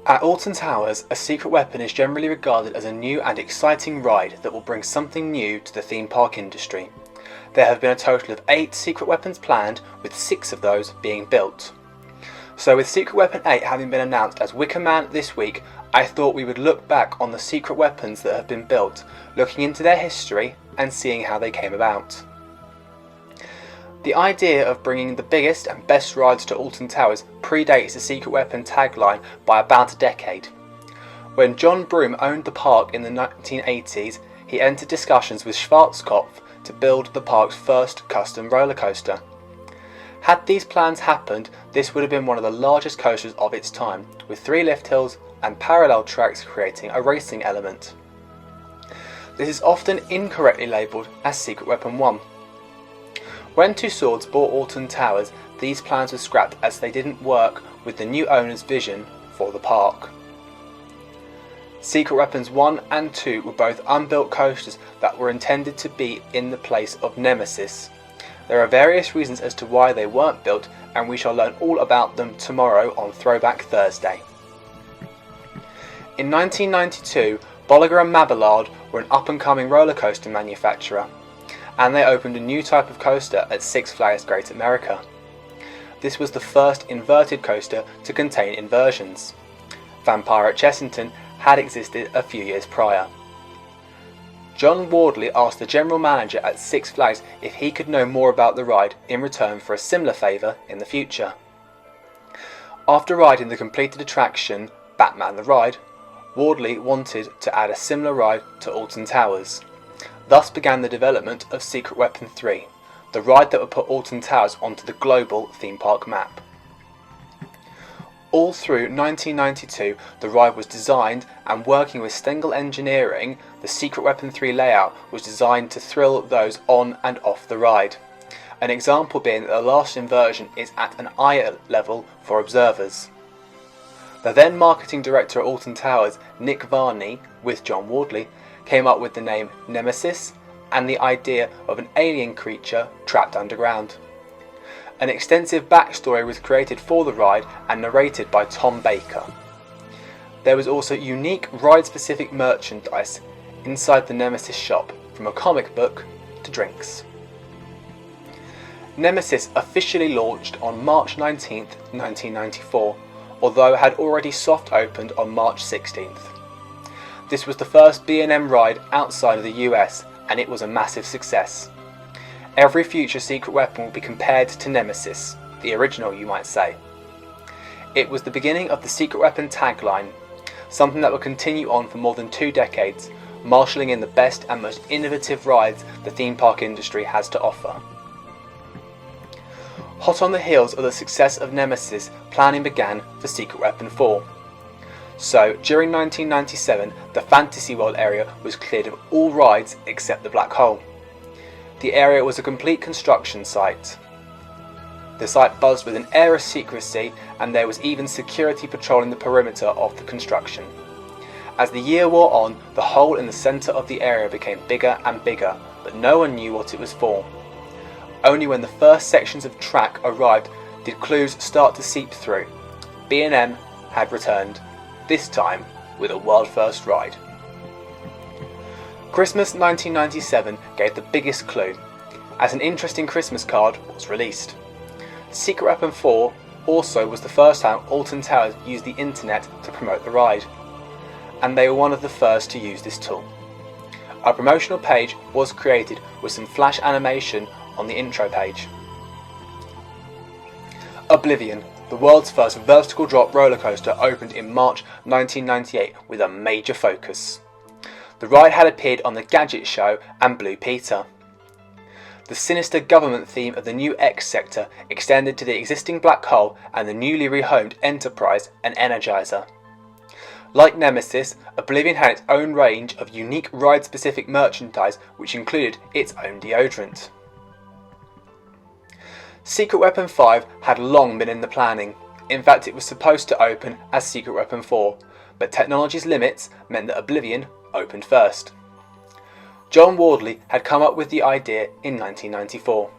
At Alton Towers, a secret weapon is generally regarded as a new and exciting ride that will bring something new to the theme park industry. There have been a total of 8 secret weapons planned, with 6 of those being built. So with Secret Weapon 8 having been announced as Wicker Man this week, I thought we would look back on the secret weapons that have been built, looking into their history and seeing how they came about. The idea of bringing the biggest and best rides to Alton Towers predates the Secret Weapon tagline by about a decade. When John Broome owned the park in the 1980s, he entered discussions with Schwarzkopf to build the park's first custom roller coaster. Had these plans happened, this would have been one of the largest coasters of its time, with 3 lift hills and parallel tracks creating a racing element. This is often incorrectly labelled as Secret Weapon 1. When Two Swords bought Alton Towers, these plans were scrapped as they didn't work with the new owner's vision for the park. Secret Weapons 1 and 2 were both unbuilt coasters that were intended to be in the place of Nemesis. There are various reasons as to why they weren't built, and we shall learn all about them tomorrow on Throwback Thursday. In 1992, Bolliger and Mabillard were an up-and-coming roller coaster manufacturer, and they opened a new type of coaster at Six Flags Great America. This was the first inverted coaster to contain inversions. Vampire at Chessington had existed a few years prior. John Wardley asked the general manager at Six Flags if he could know more about the ride in return for a similar favour in the future. After riding the completed attraction, Batman the Ride, Wardley wanted to add a similar ride to Alton Towers. Thus began the development of Secret Weapon 3, the ride that would put Alton Towers onto the global theme park map. All through 1992, the ride was designed, and working with Stengel Engineering, the Secret Weapon 3 layout was designed to thrill those on and off the ride. An example being that the last inversion is at an eye level for observers. The then marketing director at Alton Towers, Nick Varney, with John Wardley, came up with the name Nemesis and the idea of an alien creature trapped underground. An extensive backstory was created for the ride and narrated by Tom Baker. There was also unique ride-specific merchandise inside the Nemesis shop, from a comic book to drinks. Nemesis officially launched on March 19, 1994, although had already soft opened on March 16th. This was the first B&M ride outside of the US, and it was a massive success. Every future secret weapon will be compared to Nemesis, the original you might say. It was the beginning of the secret weapon tagline, something that will continue on for more than 2 decades, marshalling in the best and most innovative rides the theme park industry has to offer. Hot on the heels of the success of Nemesis, planning began for Secret Weapon 4. So, during 1997, the Fantasy World area was cleared of all rides except the Black Hole. The area was a complete construction site. The site buzzed with an air of secrecy, and there was even security patrolling the perimeter of the construction. As the year wore on, the hole in the centre of the area became bigger and bigger, but no one knew what it was for. Only when the first sections of track arrived did clues start to seep through. B&M had returned, this time with a world-first ride. Christmas 1997 gave the biggest clue, as an interesting Christmas card was released. Secret Weapon 4 also was the first time Alton Towers used the internet to promote the ride, and they were one of the first to use this tool. A promotional page was created with some flash animation on the intro page. Oblivion, the world's first vertical drop roller coaster, opened in March 1998 with a major focus. The ride had appeared on the Gadget Show and Blue Peter. The sinister government theme of the new X sector extended to the existing Black Hole and the newly rehomed Enterprise and Energizer. Like Nemesis, Oblivion had its own range of unique ride-specific merchandise, which included its own deodorant. Secret Weapon 5 had long been in the planning. In fact, it was supposed to open as Secret Weapon 4, but technology's limits meant that Oblivion opened first. John Wardley had come up with the idea in 1994.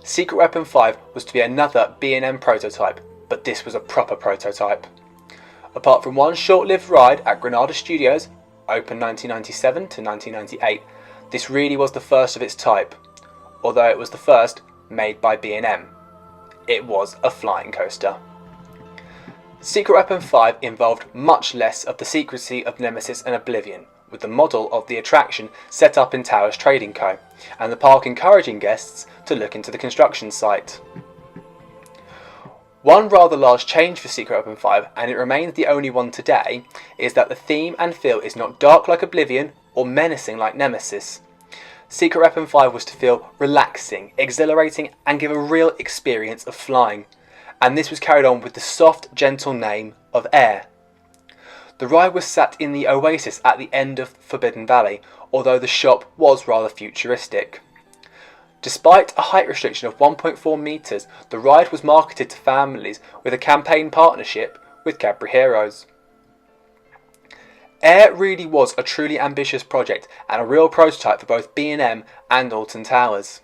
Secret Weapon 5 was to be another B&M prototype, but this was a proper prototype. Apart from one short-lived ride at Granada Studios, opened 1997 to 1998, this really was the first of its type, although it was the first made by B&M. It was a flying coaster. Secret Weapon 5 involved much less of the secrecy of Nemesis and Oblivion, with the model of the attraction set up in Towers Trading Co., and the park encouraging guests to look into the construction site. One rather large change for Secret Weapon 5, and it remains the only one today, is that the theme and feel is not dark like Oblivion or menacing like Nemesis. Secret Weapon 5 was to feel relaxing, exhilarating, and give a real experience of flying, and this was carried on with the soft, gentle name of Air. The ride was sat in the oasis at the end of Forbidden Valley, although the shop was rather futuristic. Despite a height restriction of 1.4 metres, the ride was marketed to families with a campaign partnership with Cadbury Heroes. Air really was a truly ambitious project and a real prototype for both B&M and Alton Towers.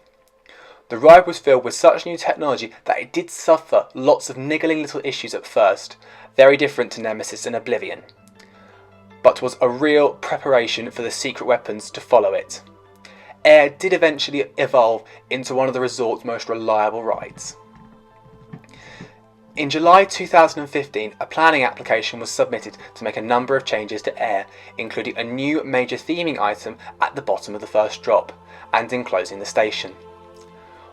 The ride was filled with such new technology that it did suffer lots of niggling little issues at first, very different to Nemesis and Oblivion, but was a real preparation for the secret weapons to follow it. Air did eventually evolve into one of the resort's most reliable rides. In July 2015, a planning application was submitted to make a number of changes to Air, including a new major theming item at the bottom of the first drop, and enclosing the station.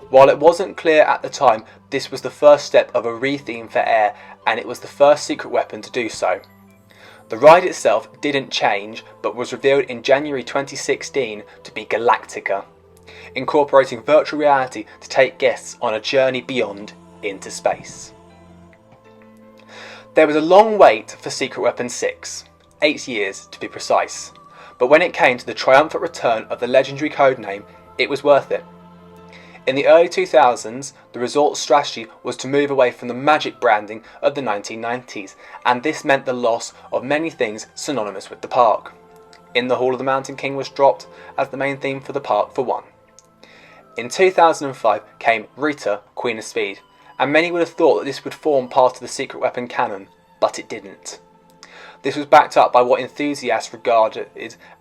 While it wasn't clear at the time, this was the first step of a re-theme for Air, and it was the first secret weapon to do so. The ride itself didn't change, but was revealed in January 2016 to be Galactica, incorporating virtual reality to take guests on a journey beyond into space. There was a long wait for Secret Weapon 6, 8 years to be precise, but when it came to the triumphant return of the legendary codename, it was worth it. In the early 2000s, the resort's strategy was to move away from the magic branding of the 1990s, and this meant the loss of many things synonymous with the park. In the Hall of the Mountain King was dropped as the main theme for the park for one. In 2005 came Rita, Queen of Speed, and many would have thought that this would form part of the Secret Weapon canon, but it didn't. This was backed up by what enthusiasts regarded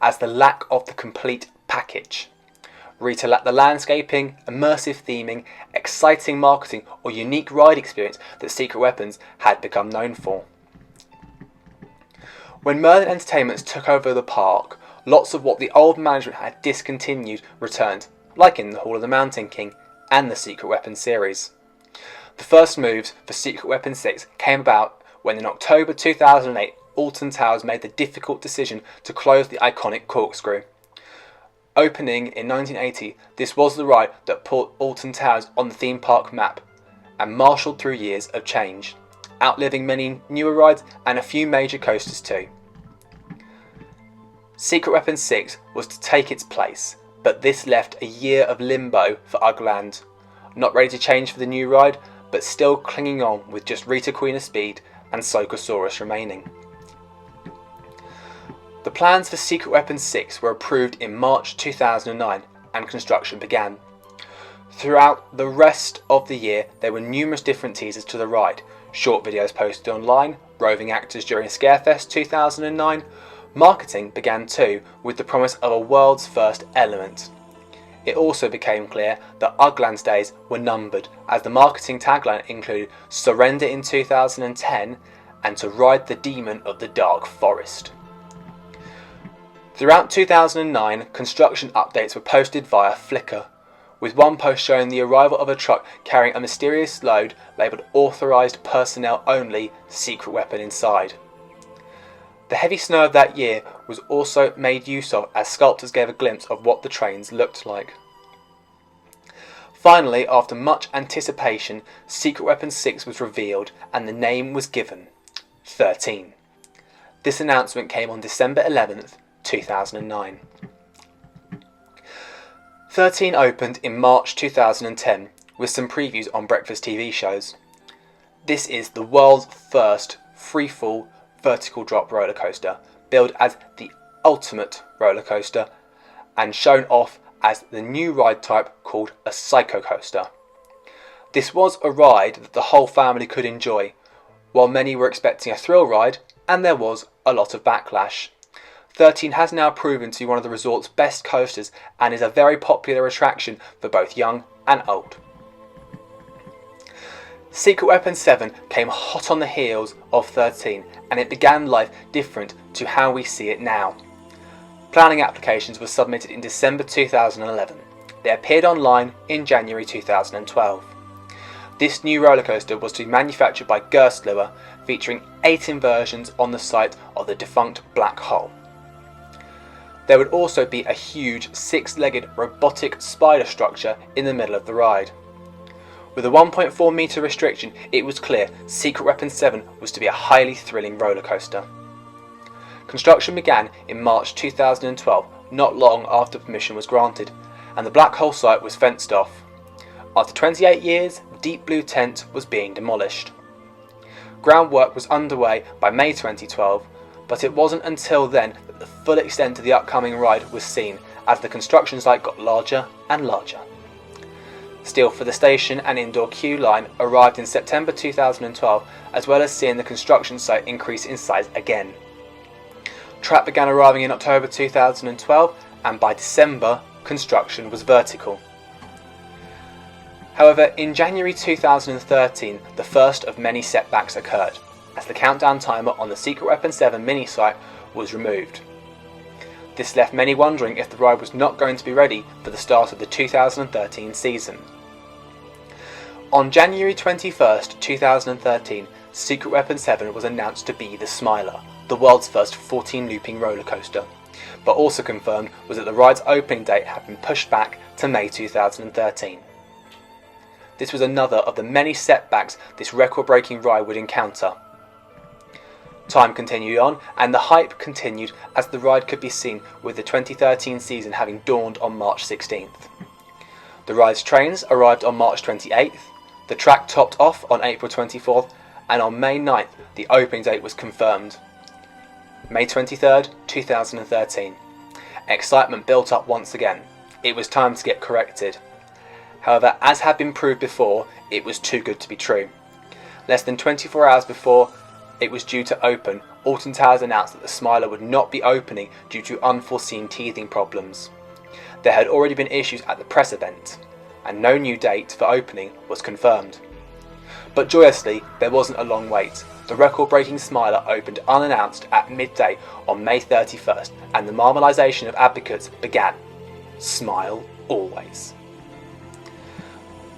as the lack of the complete package. Rita lacked the landscaping, immersive theming, exciting marketing or unique ride experience that Secret Weapons had become known for. When Merlin Entertainments took over the park, lots of what the old management had discontinued returned, like in the Hall of the Mountain King and the Secret Weapons series. The first moves for Secret Weapon 6 came about when in October 2008 Alton Towers made the difficult decision to close the iconic corkscrew. Opening in 1980, this was the ride that put Alton Towers on the theme park map and marshalled through years of change, outliving many newer rides and a few major coasters too. Secret Weapon 6 was to take its place, but this left a year of limbo for Ugland, not ready to change for the new ride, but still clinging on with just Rita Queen of Speed and Sokosaurus remaining. The plans for Secret Weapon 6 were approved in March 2009 and construction began. Throughout the rest of the year there were numerous different teasers to the ride, short videos posted online, roving actors during Scarefest 2009. Marketing began too, with the promise of a world's first element. It also became clear that Ugland's days were numbered, as the marketing tagline included "Surrender in 2010" and "To ride the demon of the dark forest." Throughout 2009, construction updates were posted via Flickr, with one post showing the arrival of a truck carrying a mysterious load labelled "Authorised Personnel Only, Secret Weapon inside." The heavy snow of that year was also made use of as sculptors gave a glimpse of what the trains looked like. Finally, after much anticipation, Secret Weapon 6 was revealed and the name was given: 13. This announcement came on December 11th, 2009. 13 opened in March 2010 with some previews on breakfast TV shows. This is the world's first freefall vertical drop roller coaster, billed as the ultimate roller coaster and shown off as the new ride type called a psycho coaster. This was a ride that the whole family could enjoy. While many were expecting a thrill ride, and there was a lot of backlash. 13 has now proven to be one of the resort's best coasters and is a very popular attraction for both young and old. Secret Weapon 7 came hot on the heels of 13, and it began life different to how we see it now. Planning applications were submitted in December 2011. They appeared online in January 2012. This new rollercoaster was to be manufactured by Gerstlauer, featuring 8 inversions on the site of the defunct Black Hole. There would also be a huge 6-legged robotic spider structure in the middle of the ride. With a 1.4 metre restriction, it was clear Secret Weapon 7 was to be a highly thrilling rollercoaster. Construction began in March 2012, not long after permission was granted, and the Black Hole site was fenced off. After 28 years, the Deep Blue tent was being demolished. Groundwork was underway by May 2012, but it wasn't until then that the full extent of the upcoming ride was seen, as the construction site got larger and larger. Steel for the station and indoor queue line arrived in September 2012, as well as seeing the construction site increase in size again. Track began arriving in October 2012, and by December, construction was vertical. However, in January 2013, the first of many setbacks occurred, as the countdown timer on the Secret Weapon 7 mini site was removed. This left many wondering if the ride was not going to be ready for the start of the 2013 season. On January 21st, 2013, Secret Weapon 7 was announced to be the Smiler, the world's first 14-looping roller coaster, but also confirmed was that the ride's opening date had been pushed back to May 2013. This was another of the many setbacks this record-breaking ride would encounter. Time continued on, and the hype continued as the ride could be seen with the 2013 season having dawned on March 16th. The ride's trains arrived on March 28th, the track topped off on April 24th, and on May 9th the opening date was confirmed. May 23rd, 2013. Excitement built up once again. It was time to get corrected. However, as had been proved before, it was too good to be true. Less than 24 hours before it was due to open, Alton Towers announced that the Smiler would not be opening due to unforeseen teething problems. There had already been issues at the press event, and no new date for opening was confirmed. But joyously, there wasn't a long wait. The record-breaking Smiler opened unannounced at midday on May 31st, and the marvelisation of advocates began. Smile always.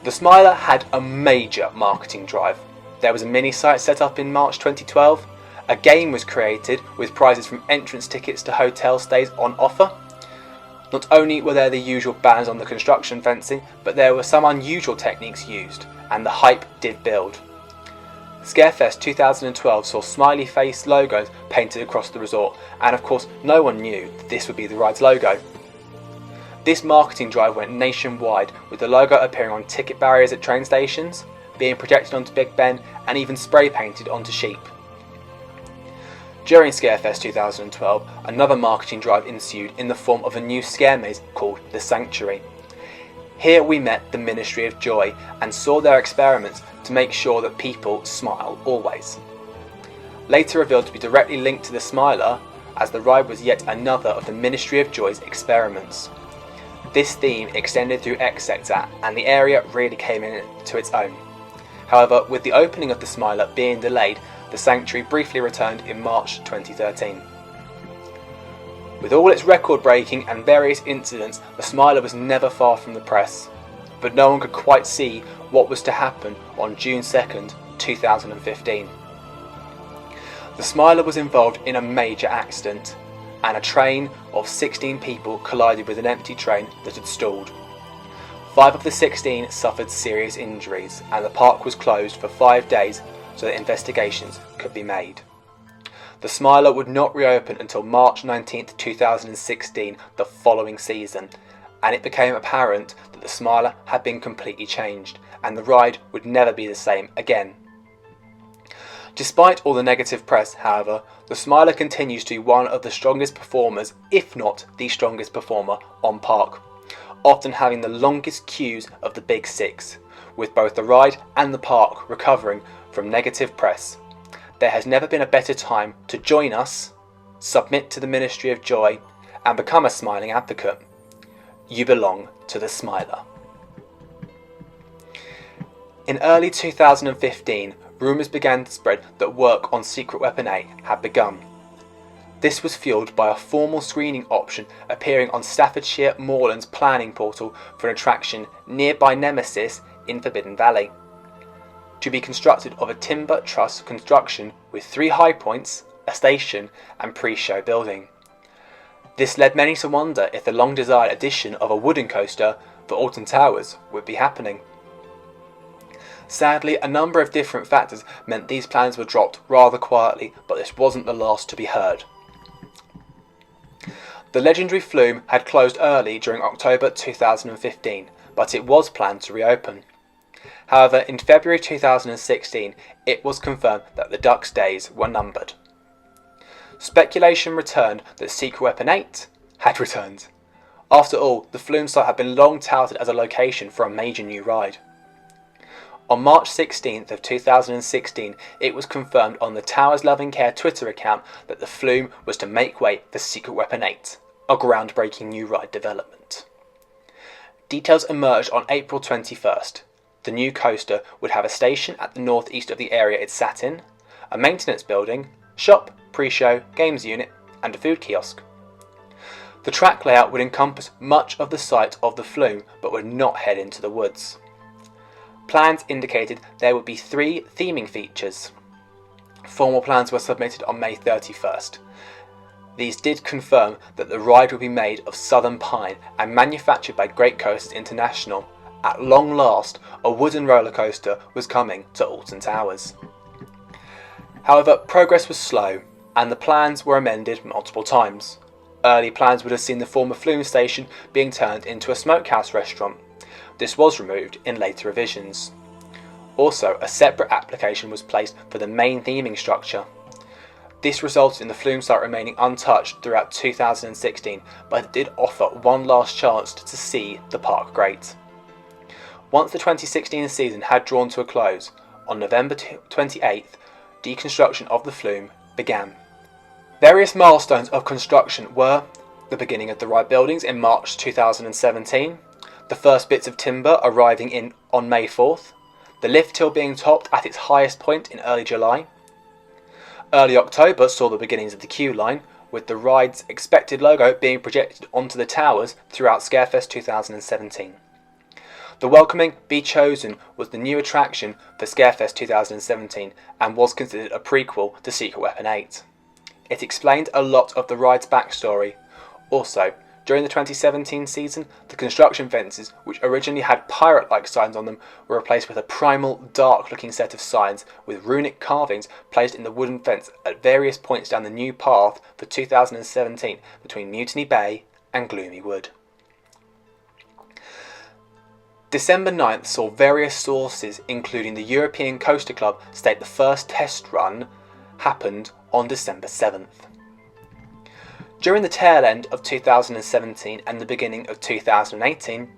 The Smiler had a major marketing drive. There was a mini-site set up in March 2012, a game was created with prizes from entrance tickets to hotel stays on offer. Not only were there the usual bans on the construction fencing, but there were some unusual techniques used, and the hype did build. Scarefest 2012 saw smiley face logos painted across the resort, and of course no one knew that this would be the ride's logo. This marketing drive went nationwide, with the logo appearing on ticket barriers at train stations, being projected onto Big Ben, and even spray painted onto sheep. During Scarefest 2012, another marketing drive ensued in the form of a new scare maze called The Sanctuary. Here we met the Ministry of Joy and saw their experiments to make sure that people smile always. Later revealed to be directly linked to the Smiler, as the ride was yet another of the Ministry of Joy's experiments. This theme extended through X Sector, and the area really came into its own. However, with the opening of the Smiler being delayed, the Sanctuary briefly returned in March 2013. With all its record-breaking and various incidents, the Smiler was never far from the press, but no one could quite see what was to happen on June 2nd, 2015. The Smiler was involved in a major accident, and a train of 16 people collided with an empty train that had stalled. 5 of the 16 suffered serious injuries, and the park was closed for 5 days so that investigations could be made. The Smiler would not reopen until March 19, 2016, the following season, and it became apparent that the Smiler had been completely changed, and the ride would never be the same again. Despite all the negative press, however, the Smiler continues to be one of the strongest performers, if not the strongest performer, on park, often having the longest queues of the Big Six, with both the ride and the park recovering from negative press. there has never been a better time to join us, submit to the Ministry of Joy, and become a smiling advocate. You belong to the Smiler. In early 2015, rumours began to spread that work on Secret Weapon 8 had begun. This was fuelled by a formal screening option appearing on Staffordshire Moorland's planning portal for an attraction nearby Nemesis in Forbidden Valley, to be constructed of a timber truss construction with 3 high points, a station and pre-show building. This led many to wonder if the long-desired addition of a wooden coaster for Alton Towers would be happening. Sadly, a number of different factors meant these plans were dropped rather quietly, but this wasn't the last to be heard. The legendary flume had closed early during October 2015, but it was planned to reopen. However, in February 2016, it was confirmed that the Duck's days were numbered. Speculation returned that Secret Weapon 8 had returned. After all, the flume site had been long touted as a location for a major new ride. On March 16th of 2016, it was confirmed on the Towers Loving Care Twitter account that the flume was to make way for Secret Weapon 8, a groundbreaking new ride development. Details emerged on April 21st. The new coaster would have a station at the northeast of the area it sat in, a maintenance building, shop, pre-show, games unit, and a food kiosk. The track layout would encompass much of the site of the flume, but would not head into the woods. Plans indicated there would be 3 theming features. Formal plans were submitted on May 31st. These did confirm that the ride would be made of southern pine and manufactured by Great Coasters International. At long last, a wooden roller coaster was coming to Alton Towers. However, progress was slow, and the plans were amended multiple times. Early plans would have seen the former flume station being turned into a smokehouse restaurant. This was removed in later revisions. Also, a separate application was placed for the main theming structure. This resulted in the flume site remaining untouched throughout 2016, but it did offer one last chance to see the park great. Once the 2016 season had drawn to a close, on November 28th, deconstruction of the flume began. Various milestones of construction were the beginning of the ride buildings in March 2017, the first bits of timber arriving on May 4th, the lift hill being topped at its highest point in early July. Early October saw the beginnings of the queue line, with the ride's expected logo being projected onto the towers throughout Scarefest 2017. The welcoming Be Chosen was the new attraction for Scarefest 2017 and was considered a prequel to Secret Weapon 8. It explained a lot of the ride's backstory. Also, during the 2017 season, the construction fences, which originally had pirate-like signs on them, were replaced with a primal, dark-looking set of signs with runic carvings placed in the wooden fence at various points down the new path for 2017 between Mutiny Bay and Gloomy Wood. December 9th saw various sources, including the European Coaster Club, state the first test run happened on December 7th. During the tail end of 2017 and the beginning of 2018,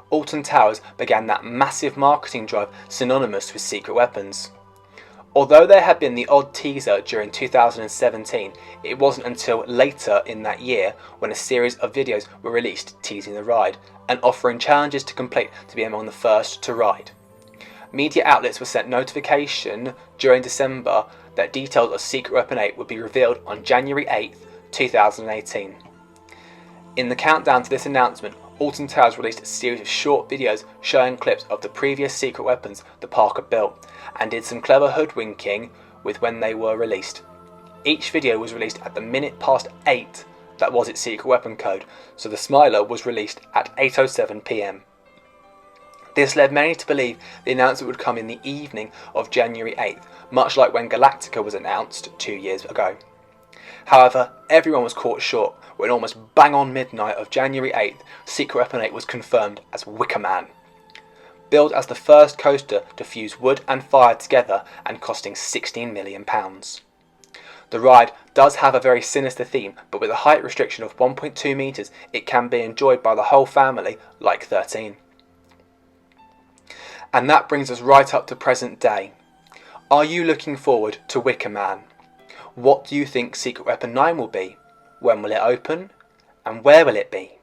Alton Towers began that massive marketing drive synonymous with Secret Weapons. Although there had been the odd teaser during 2017, it wasn't until later in that year when a series of videos were released teasing the ride and offering challenges to complete to be among the first to ride. Media outlets were sent notification during December that details of Secret Weapon 8 would be revealed on January 8th, 2018. In the countdown to this announcement, Alton Towers released a series of short videos showing clips of the previous secret weapons the park had built, and did some clever hoodwinking with when they were released. Each video was released at the minute past 8 that was its secret weapon code, so the Smiler was released at 8:07 PM. This led many to believe the announcement would come in the evening of January 8th, much like when Galactica was announced 2 years ago. However, everyone was caught short when almost bang on midnight of January 8th, Secret Weapon 8 was confirmed as Wicker Man. Billed as the first coaster to fuse wood and fire together and costing £16 million. The ride does have a very sinister theme, but with a height restriction of 1.2 metres, it can be enjoyed by the whole family like 13. And that brings us right up to present day. Are you looking forward to Wicker Man? What do you think Secret Weapon 9 will be? When will it open? And where will it be?